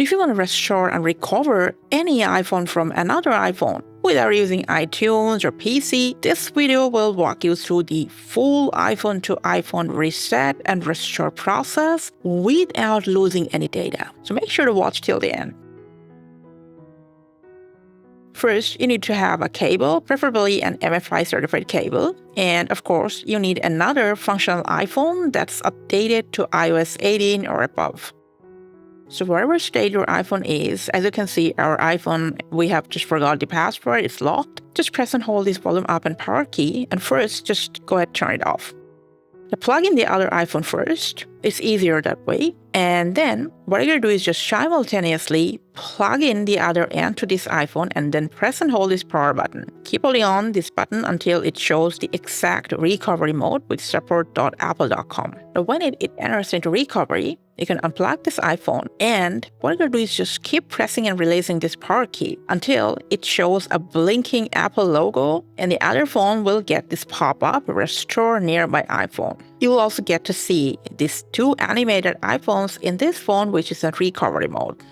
So if you want to restore and recover any iPhone from another iPhone without using iTunes or PC, this video will walk you through the full iPhone to iPhone reset and restore process without losing any data. So make sure to watch till the end. First, you need to have a cable, preferably an MFI certified cable. And of course, you need another functional iPhone that's updated to iOS 18 or above. So wherever state your iPhone is, as you can see, our iPhone, we have just forgot the password, it's locked. Just press and hold this volume up and power key, and first, just go ahead and turn it off. Now plug in the other iPhone first. It's easier that way. And then what you're going to do is just simultaneously plug in the other end to this iPhone and then press and hold this power button. Keep holding on this button until it shows the exact recovery mode with support.apple.com. Now when it enters into recovery, you can unplug this iPhone, and what you're going to do is just keep pressing and releasing this power key until it shows a blinking Apple logo, and the other phone will get this pop-up, Restore Nearby iPhone. You will also get to see these two animated iPhones in this phone, which is in recovery mode.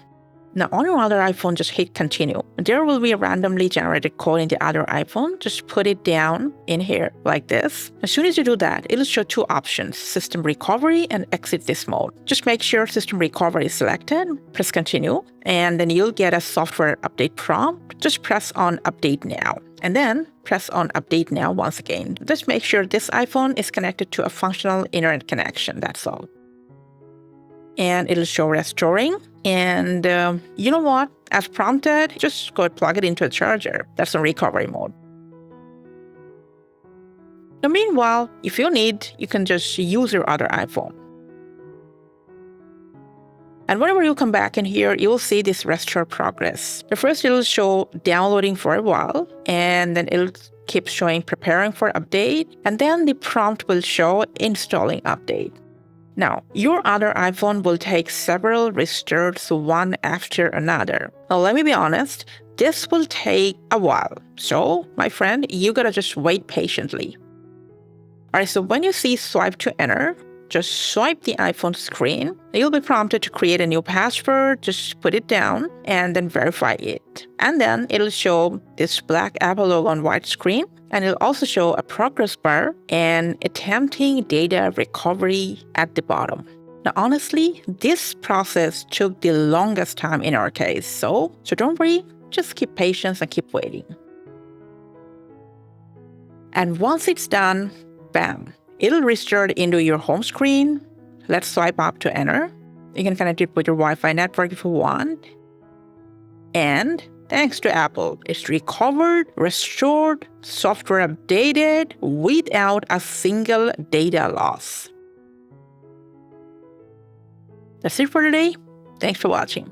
Now on your other iPhone, just hit continue. There will be a randomly generated code in the other iPhone. Just put it down in here like this. As soon as you do that, it'll show two options, system recovery and exit this mode. Just make sure system recovery is selected, press continue, and then you'll get a software update prompt. Just press on update now, and then press on update now once again. Just make sure this iPhone is connected to a functional internet connection, that's all. And it'll show restoring. And you know what? As prompted, just go and plug it into a charger. That's in recovery mode. Now, meanwhile, if you need, you can just use your other iPhone. And whenever you come back in here, you will see this restore progress. But first, it'll show downloading for a while, and then it'll keep showing preparing for update, and then the prompt will show installing update. Now, your other iPhone will take several restarts one after another. Now, let me be honest, this will take a while. So, my friend, you gotta just wait patiently. Alright, so when you see swipe to enter, just swipe the iPhone screen. You'll be prompted to create a new password, just put it down, and then verify it. And then it'll show this black Apple logo on white screen, and it'll also show a progress bar and attempting data recovery at the bottom. Now, honestly, this process took the longest time in our case, so don't worry, just keep patience and keep waiting. And once it's done, bam, it'll restart into your home screen. Let's swipe up to enter. You can connect it with your Wi-Fi network if you want. And thanks to Apple, it's recovered, restored, software updated without a single data loss. That's it for today. Thanks for watching.